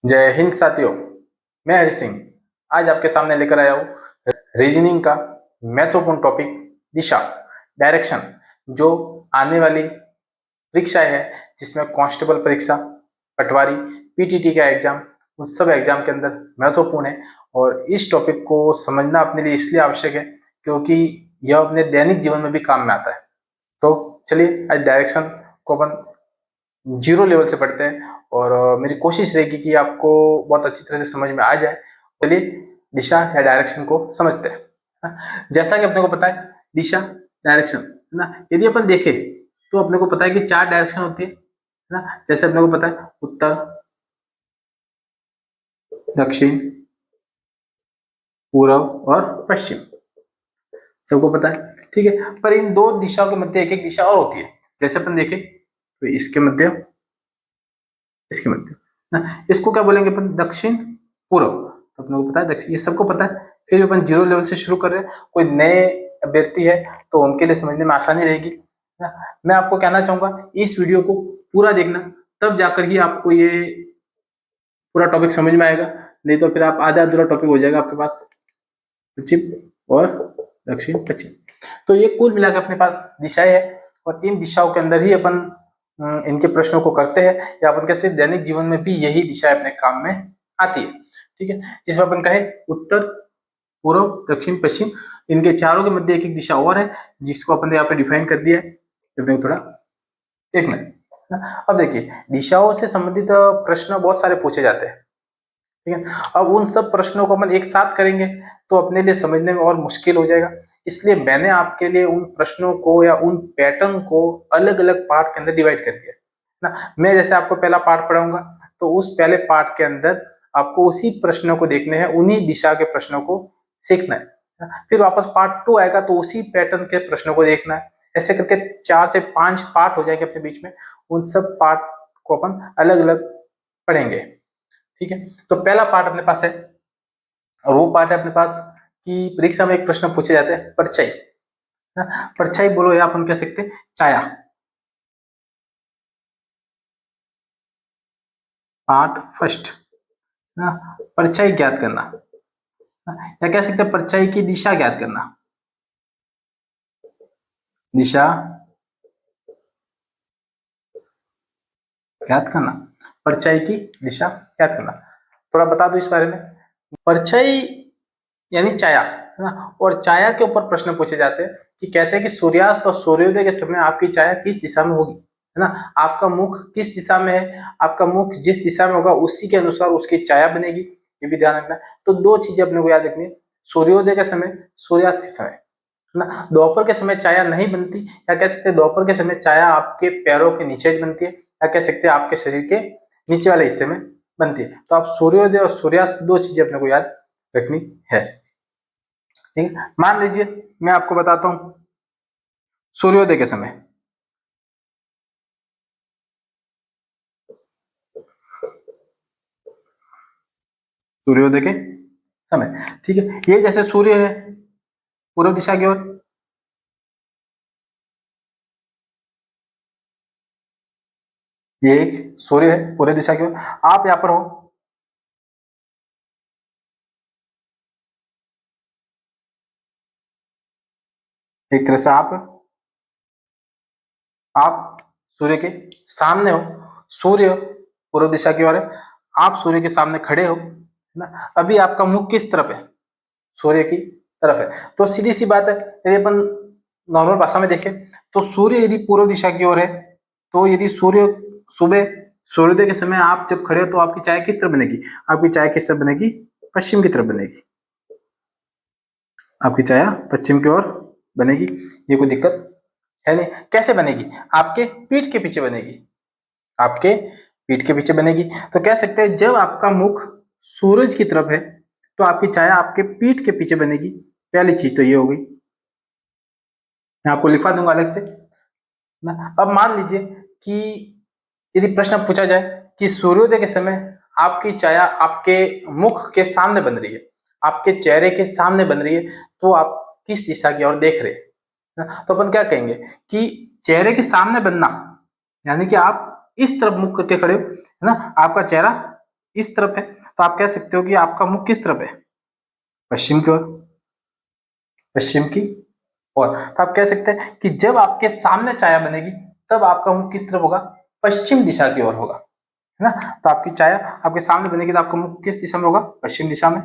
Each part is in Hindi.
जय हिंद साथियों। मैं हरि सिंह आज आपके सामने लेकर आया हूँ रीजनिंग का महत्वपूर्ण टॉपिक दिशा, डायरेक्शन। जो आने वाली परीक्षाएं है जिसमें कांस्टेबल परीक्षा, पटवारी, पीटीटी का एग्जाम, उन सब एग्जाम के अंदर महत्वपूर्ण है। और इस टॉपिक को समझना अपने लिए इसलिए आवश्यक है क्योंकि यह अपने दैनिक जीवन में भी काम में आता है। तो चलिए आज डायरेक्शन को अपन जीरो लेवल से पढ़ते हैं और मेरी कोशिश रहेगी कि आपको बहुत अच्छी तरह से समझ में आ जाए। चलिए दिशा या डायरेक्शन को समझते हैं। जैसा कि अपने को पता है दिशा, डायरेक्शन है ना। यदि अपन देखें तो अपने को पता है कि चार डायरेक्शन होती है ना। जैसे अपने को पता है उत्तर, दक्षिण, पूर्व और पश्चिम, सबको पता है। ठीक है, पर इन दो दिशाओं के मध्य एक एक दिशा और होती है। जैसे अपन देखें तो इसके मध्य, इसके मध्य ना, इसको क्या बोलेंगे अपन? दक्षिण पूर्व। तो अपने को पता है दक्षिण, ये सबको पता है। फिर अपन जीरो लेवल से शुरू कर रहे हैं, कोई नए अभ्यर्थी है तो उनके लिए समझने में आसानी रहेगी ना। मैं आपको कहना चाहूंगा इस वीडियो को पूरा देखना, तब जाकर ही आपको ये पूरा टॉपिक समझ में आएगा। नहीं तो फिर आप आधा अधूरा टॉपिक हो जाएगा आपके पास, पश्चिम और दक्षिण पश्चिम। तो ये कुल मिलाकर अपने पास दिशाएं है और इन दिशाओं के अंदर ही अपन इनके प्रश्नों को करते हैं, या अपन कैसे दैनिक जीवन में भी यही दिशाएं अपने काम में आती है। ठीक है, जिसमें अपन कहे उत्तर, पूर्व, दक्षिण, पश्चिम, इनके चारों के मध्य एक एक दिशा और है जिसको अपन ने यहाँ पे डिफाइन कर दिया है। तो थोड़ा देखना। अब देखिए दिशाओं से संबंधित प्रश्न बहुत सारे पूछे जाते हैं। ठीक है, अब उन सब प्रश्नों को अपन एक साथ करेंगे तो अपने लिए समझने में और मुश्किल हो जाएगा। इसलिए मैंने आपके लिए उन प्रश्नों को या उन पैटर्न को अलग अलग पार्ट के अंदर डिवाइड कर दिया ना। मैं जैसे आपको पहला पार्ट पढ़ाऊंगा तो उस पहले पार्ट के अंदर आपको उसी प्रश्नों को देखने हैं, उन्हीं दिशा के प्रश्नों को सीखना है ना? फिर वापस पार्ट 2 आएगा तो उसी पैटर्न के प्रश्नों को देखना है। ऐसे करके 4 से 5 पार्ट हो जाएंगे अपने बीच में। उन सब पार्ट को अपन अलग अलग पढ़ेंगे। ठीक है, तो पहला पार्ट अपने पास है और वो पार्ट है अपने पास कि परीक्षा में एक प्रश्न पूछे जाते हैं परछाई। परछाई बोलो या अपन कह सकते हैं छाया। पार्ट फर्स्ट ना, परछाई ज्ञात करना, या कह सकते हैं परछाई की दिशा ज्ञात करना। दिशा ज्ञात करना, परछाई की दिशा ज्ञात करना। थोड़ा बता दो इस बारे में। परछाई यानी छाया है ना, और छाया के ऊपर प्रश्न पूछे जाते हैं कि कहते हैं कि सूर्यास्त और सूर्योदय के समय आपकी छाया किस दिशा में होगी, है ना। आपका मुख किस दिशा में है, आपका मुख जिस दिशा में होगा उसी के अनुसार उसकी छाया बनेगी, ये भी ध्यान रखना है। तो दो चीजें अपने को याद रखनी है, सूर्योदय के समय, सूर्यास्त के समय, है ना। दोपहर के समय छाया नहीं बनती, या कह सकते हैं दोपहर के समय छाया आपके पैरों के नीचे बनती है, या कह सकते हैं आपके शरीर के नीचे वाले हिस्से में बनती है। तो आप सूर्योदय और सूर्यास्त दो चीजें अपने को याद रखनी है। ठीक है, मान लीजिए मैं आपको बताता हूं सूर्योदय के समय। सूर्योदय के समय, ठीक है, ये जैसे सूर्य है पूर्व दिशा की ओर, ये एक सूर्य है पूर्व दिशा की ओर। आप यहां पर हो, एक तरह से आप सूर्य के सामने हो। सूर्य पूर्व दिशा की ओर है, आप सूर्य के सामने खड़े हो, है ना। अभी आपका मुख किस तरफ है? सूर्य की तरफ है। तो सीधी सी बात है, यदि अपन नॉर्मल भाषा में देखें तो सूर्य यदि पूर्व दिशा की ओर है, तो यदि सूर्य सुबह सूर्योदय के समय आप जब खड़े हो तो आपकी चाय किस तरफ बनेगी? आपकी चाय किस तरफ बनेगी? पश्चिम की तरफ बनेगी। आपकी चाय पश्चिम की ओर बनेगी, ये कोई दिक्कत है नहीं। कैसे बनेगी? आपके पीठ के पीछे बनेगी, आपके पीठ के पीछे बनेगी। तो कह सकते हैं जब आपका मुख सूरज की तरफ है तो आपकी छाया आपके पीठ के पीछे बनेगी। पहली चीज तो ये हो गई, मैं आपको लिखवा दूंगा अलग से ना। अब मान लीजिए कि यदि प्रश्न पूछा जाए कि सूर्योदय के समय आपकी छाया आपके मुख के सामने बन रही है, आपके चेहरे के सामने बन रही है, तो आप किस दिशा की ओर देख रहे हैं? तो अपन क्या कहेंगे कि चेहरे के सामने बनना यानी कि आप इस तरफ मुख करके खड़े हो, है ना। आपका चेहरा इस तरफ है, तो आप कह सकते हो कि आपका मुख किस तरफ है, पश्चिम की ओर, पश्चिम की ओर। तो आप कह सकते हैं कि जब आपके सामने छाया बनेगी तब आपका मुख किस तरफ होगा, पश्चिम दिशा की ओर होगा, है ना। तो आपकी छाया आपके सामने बनेगी तो आपका मुख किस दिशा में होगा, पश्चिम दिशा में।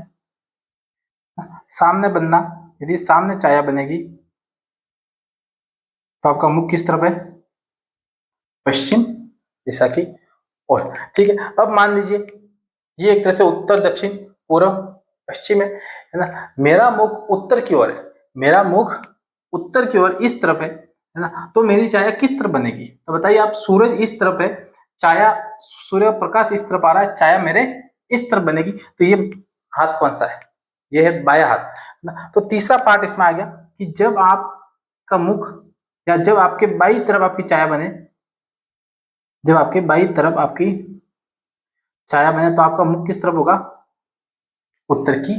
सामने बनना, यदि सामने छाया बनेगी तो आपका मुख किस तरफ है, पश्चिम दिशा की ओर। ठीक है, अब मान लीजिए ये एक तरह से उत्तर दक्षिण पूर्व पश्चिम है ना। मेरा मुख उत्तर की ओर है, मेरा मुख उत्तर की ओर इस तरफ है ना। तो मेरी छाया किस तरफ बनेगी, तो बताइए आप, सूरज इस तरफ है, छाया, सूर्य प्रकाश इस तरफ आ रहा है, छाया मेरे इस तरफ बनेगी। तो ये हाथ कौन सा है, ये है बायां हाथ, है ना। तो तीसरा पार्ट इसमें आ गया कि जब आपका मुख या जब आपके बाई तरफ आपकी छाया बने, जब आपके बाई तरफ आपकी छाया बने तो आपका मुख किस तरफ होगा, उत्तर की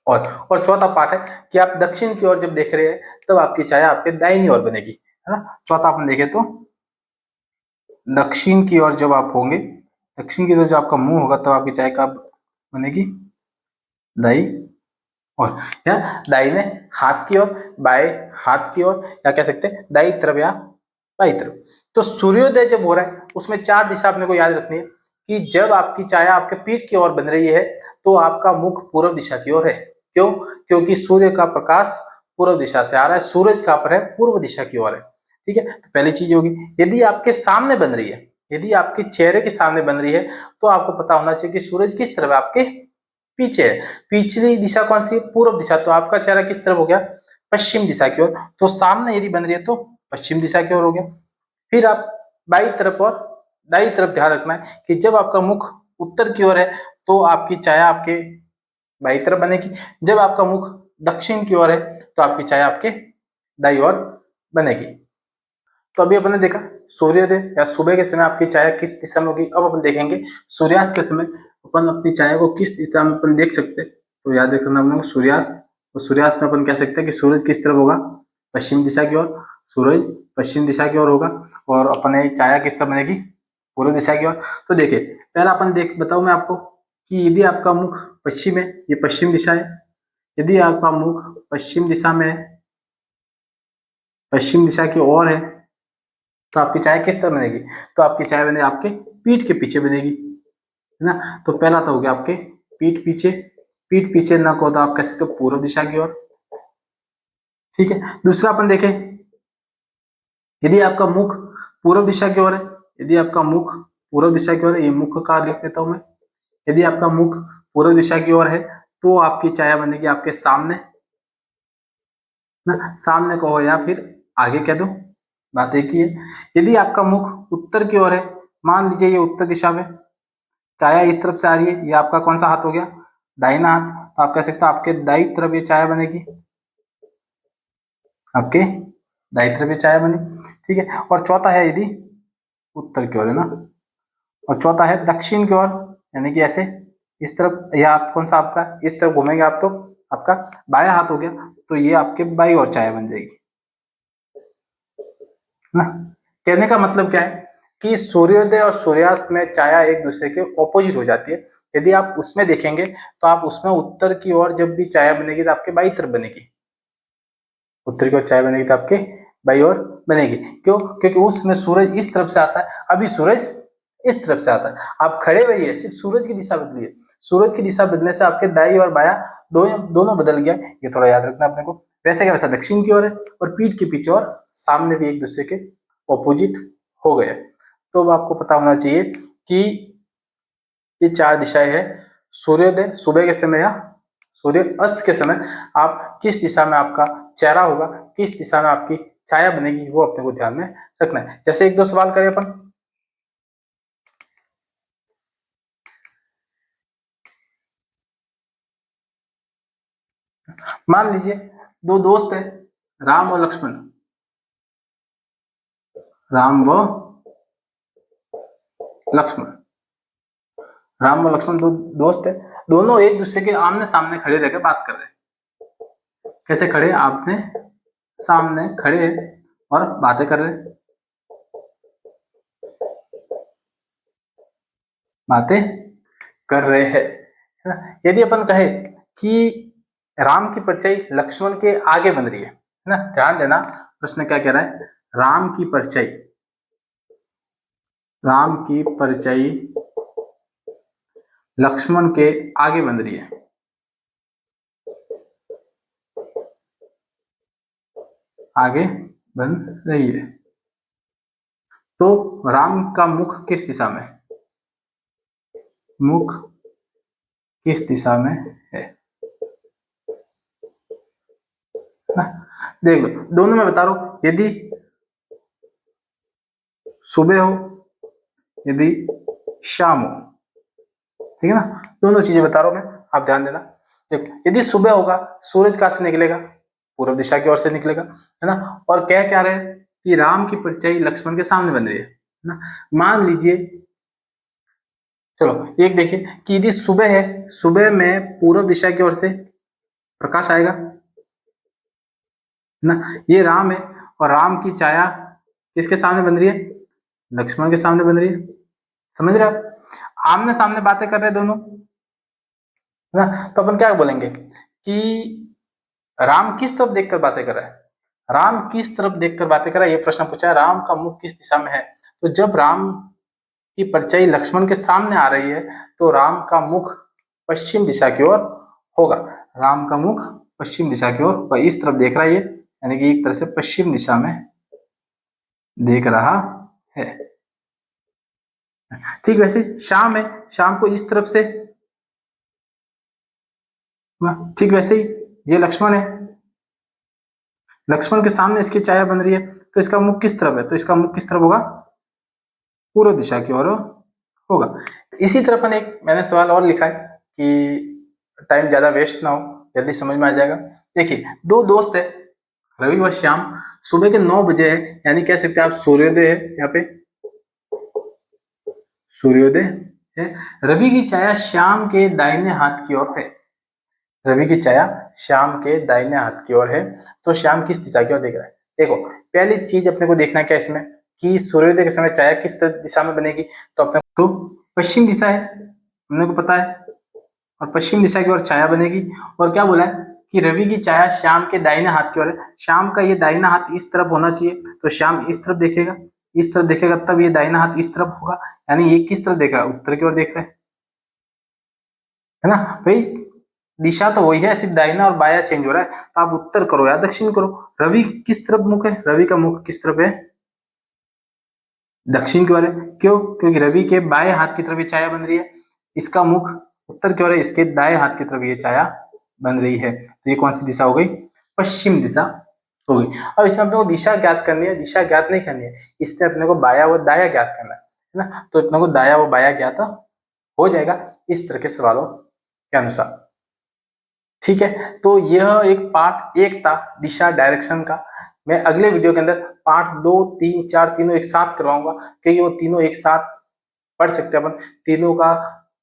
और चौथा पार्ट है कि आप दक्षिण की ओर जब देख रहे हैं तब आपकी छाया आपके दाहिनी ओर बनेगी, है ना। चौथा अपन देखें तो दक्षिण की ओर जब आप होंगे, दक्षिण की तरफ जब आपका मुंह होगा तब आपकी छाया कब बनेगी, दाई और या दाहिने हाथ की ओर, बाएं हाथ की ओर, या कह सकते हैं दाई तरफ या बाई तरफ। तो सूर्योदय जब हो रहा है उसमें चार दिशा अपने को याद रखनी है कि जब आपकी छाया आपके पीठ की ओर बन रही है तो आपका मुख पूर्व दिशा की ओर है। क्यों, क्योंकि सूर्य का प्रकाश पूर्व दिशा से आ रहा है, सूरज कहाँ पर है, पूर्व दिशा की ओर है। ठीक है, तो पहली चीज होगी, यदि आपके सामने बन रही है, यदि आपके चेहरे के सामने बन रही है तो आपको पता होना चाहिए कि सूरज किस तरफ है, आपके पीछे है। पिछली दिशा कौन सी है, पूर्व दिशा, तो आपका चेहरा किस तरफ हो गया, पश्चिम दिशा की ओर। तो सामने यदि बन रही है तो पश्चिम दिशा की ओर हो गया। फिर आप बाई तरफ और दाई तरफ ध्यान रखना है कि जब आपका मुख उत्तर की ओर है तो आपकी छाया आपके बाई तरफ बनेगी, जब आपका मुख दक्षिण की ओर है तो आपकी छाया आपके दाई ओर बनेगी। तो अभी अपन ने देखा सूर्योदय या सुबह के समय आपकी छाया किस दिशा में होगी। अब अपन देखेंगे सूर्यास्त के समय अपन अपनी छाया को किस दिशा में अपन देख सकते हैं। तो याद रखना अपने को सूर्यास्त, तो सूर्यास्त में अपन कह सकते हैं कि सूरज किस तरफ होगा, पश्चिम दिशा की ओर, सूरज पश्चिम दिशा की ओर होगा और अपने छाया किस तरफ बनेगी, पूर्व दिशा की ओर। तो देखिए पहला अपन देख बताऊं मैं आपको कि यदि आपका मुख पश्चिम है, ये पश्चिम दिशा है, यदि आपका मुख पश्चिम दिशा में है, पश्चिम दिशा की ओर है, तो आपकी चाय किस तरह बनेगी, तो आपकी चाय बनेगी आपके पीठ के पीछे बनेगी, है ना। तो पहला तो हो गया आपके पीठ पीछे, पीठ पीछे न को तो आप कह सकते हो पूर्व दिशा की ओर। ठीक है, दूसरा अपन देखें, यदि आपका मुख पूर्व दिशा की ओर है, यदि आपका मुख पूर्व दिशा की ओर है, ये मुख का लिख देता हूं मैं, यदि आपका मुख पूर्व दिशा की ओर है तो आपकी छाया बनेगी आपके सामने ना, सामने को हो या फिर आगे कह दो, बात एक ही है। यदि आपका मुख उत्तर की ओर है, मान लीजिए ये उत्तर दिशा में छाया इस तरफ से आ रही है, ये आपका कौन सा हाथ हो गया, दाहिना हाथ। तो आप कह सकते हो आपके दाई तरफ ये छाया बनेगी, आपके दाई तरफ ये छाया बनी। ठीक है, और चौथा है यदि उत्तर की ओर है ना, और चौथा है दक्षिण की ओर, यानी कि ऐसे इस तरफ, या आप कौन सा आपका इस तरफ घूमेंगे आप तो आपका बाया हाथ हो गया, तो ये आपके बाई ओर छाया बन जाएगी ना। कहने का मतलब क्या है कि सूर्योदय और सूर्यास्त में छाया एक दूसरे के ऑपोजिट हो जाती है। यदि आप उसमें देखेंगे तो आप उसमें उत्तर की ओर जब भी छाया बनेगी तो आपके बाई तरफ बनेगी, उत्तर की ओर छाया बनेगी तो आपके बाई ओर बनेगी। क्यों, क्योंकि उसमें सूरज इस तरफ से आता है, अभी सूरज इस तरफ से आता है, आप खड़े रहिए सिर्फ सूरज की दिशा बदलिए, सूरज की दिशा बदलने से आपके दाई और बाया दोनों बदल गया, ये थोड़ा याद रखना अपने को। वैसे क्या वैसा दक्षिण की ओर है और पीठ के पीछे और सामने भी एक दूसरे के ऑपोजिट हो गए। तो अब आपको पता होना चाहिए कि ये चार दिशाएं हैं, सूर्योदय सुबह के समय या सूर्य अस्त के समय आप किस दिशा में आपका चेहरा होगा, किस दिशा में आपकी छाया बनेगी, वो अपने को ध्यान में रखना है। जैसे एक दो सवाल करें अपन, मान लीजिए दो दोस्त है, राम और लक्ष्मण, राम व लक्ष्मण, राम और लक्ष्मण दो दोस्त है, दोनों एक दूसरे के आमने सामने खड़े रहकर बात कर रहे हैं। कैसे खड़े, आपने सामने खड़े हैं और बातें कर रहे हैं, बातें कर रहे हैं, है ना। यदि अपन कहे कि राम की परछाई लक्ष्मण के आगे बन रही है ना, ध्यान देना प्रश्न क्या कह रहा है, राम की परछाई, राम की परछाई लक्ष्मण के आगे बन रही है, आगे बन रही है, तो राम का मुख किस दिशा में, मुख किस दिशा में है ना। देख लो दोनों में बता रहा हूं, यदि सुबह हो यदि शाम हो, ठीक है ना, दोनों चीजें बता रहा हूं मैं, आप ध्यान देना। देखो यदि सुबह होगा सूरज कहां से निकलेगा, पूर्व दिशा की ओर से निकलेगा, है ना। और कह क्या रहे हैं कि राम की परछाई लक्ष्मण के सामने बन रही है ना। मान लीजिए, चलो एक देखिए कि यदि सुबह है, सुबह में पूर्व दिशा की ओर से प्रकाश आएगा ना, ये राम है और राम की छाया किसके सामने बन रही है, लक्ष्मण के सामने बन रही है, समझ रहे आप, आमने सामने बातें कर रहे हैं दोनों, है ना। तो अपन क्या बोलेंगे कि राम किस तरफ देखकर बातें कर रहा है, राम किस तरफ देखकर बातें कर रहा है, ये प्रश्न पूछा है, राम का मुख किस दिशा में है। तो जब राम की परछाई लक्ष्मण के सामने आ रही है तो राम का मुख पश्चिम दिशा की ओर होगा, राम का मुख पश्चिम दिशा की ओर वह इस तरफ देख रहा है, ये यानी कि एक तरह से पश्चिम दिशा में देख रहा है। ठीक वैसे शाम है, शाम को इस तरफ से, ठीक वैसे ही ये लक्ष्मण है, लक्ष्मण के सामने इसकी छाया बन रही है, तो इसका मुख किस तरफ है, तो इसका मुख किस तरफ होगा, पूर्व दिशा की ओर होगा। इसी तरह अपन एक मैंने सवाल और लिखा है कि टाइम ज्यादा वेस्ट ना हो, जल्दी समझ में आ जाएगा। देखिए दो दोस्त है रवि व श्याम, सुबह के 9 बजे है, यानी कह सकते हैं आप सूर्योदय है, यहाँ पे सूर्योदय है। रवि की छाया श्याम के दाहिने हाथ की ओर है, रवि की छाया श्याम के दाहिने हाथ की ओर है, तो श्याम किस दिशा की ओर देख रहा है। देखो पहली चीज अपने को देखना क्या इसमें कि सूर्योदय के समय छाया किस दिशा में बनेगी, तो अपने को पश्चिम दिशा है, अपने को पता है, और पश्चिम दिशा की ओर छाया बनेगी। और क्या बोला है कि रवि की छाया श्याम के दाहिने हाथ की ओर है, श्याम का ये दाहिना हाथ इस तरफ होना चाहिए, तो श्याम इस तरफ देखेगा, इस तरफ देखेगा तब ये दाहिना हाथ इस तरफ होगा, यानी ये किस तरफ देख रहा है, उत्तर की ओर देख रहा है ना भाई। दिशा तो वही है, सिर्फ दाहिना और बाया चेंज हो रहा है, तो आप उत्तर करो या दक्षिण करो। रवि किस तरफ मुख है, रवि का मुख किस तरफ है, दक्षिण की ओर है। क्यों, क्योंकि रवि के बाएं हाथ की तरफ ये छाया बन रही है, इसका मुख उत्तर की ओर है, इसके दाएं हाथ की तरफ ये छाया बन रही है, तो ये कौन सी दिशा हो गई, पश्चिम दिशा हो गई। अब इसमें अपने को दिशा ज्ञात करनी है, दिशा ज्ञात नहीं करनी है, इससे अपने को बाया व दाया ज्ञात करना है ना, तो अपने को दाया व बाया ज्ञात हो जाएगा इस तरह के सवालों के अनुसार। ठीक है, तो यह एक पार्ट एक था दिशा डायरेक्शन का। मैं अगले वीडियो के अंदर पार्ट 2, 3, 4 तीनों एक साथ करवाऊंगा, क्योंकि वो तीनों एक साथ पढ़ सकते हैं अपन, तीनों का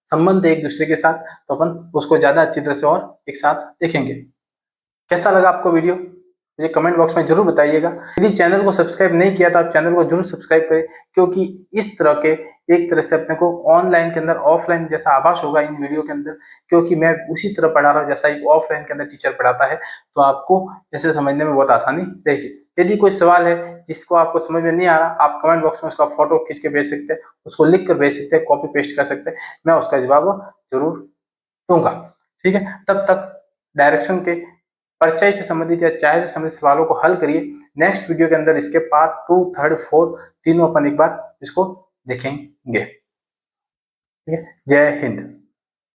संबंध है एक दूसरे के साथ, तो अपन उसको ज्यादा अच्छी तरह से और एक साथ देखेंगे। कैसा लगा आपको वीडियो, मुझे कमेंट बॉक्स में जरूर बताइएगा। यदि चैनल को सब्सक्राइब नहीं किया तो आप चैनल को जरूर सब्सक्राइब करें, क्योंकि इस तरह के एक तरह से अपने को ऑनलाइन के अंदर ऑफलाइन जैसा आभास होगा इन वीडियो के अंदर, क्योंकि मैं उसी तरह पढ़ा रहा हूँ जैसा एक ऑफलाइन के अंदर टीचर पढ़ाता है, तो आपको जैसे समझने में बहुत आसानी रहेगी। यदि कोई सवाल है जिसको आपको समझ में नहीं आ रहा, आप कमेंट बॉक्स में उसका फोटो खींच के भेज सकते हैं, उसको लिख कर भेज सकते हैं, कॉपी पेस्ट कर सकते हैं, मैं उसका जवाब जरूर दूंगा। ठीक है, तब तक डायरेक्शन के परचय से संबंधित या चाय से संबंधित सवालों को हल करिए। नेक्स्ट वीडियो के अंदर इसके पार्ट 2, 3, 4 तीनों अपन एक बार इसको देखेंगे। ठीक है, जय हिंद।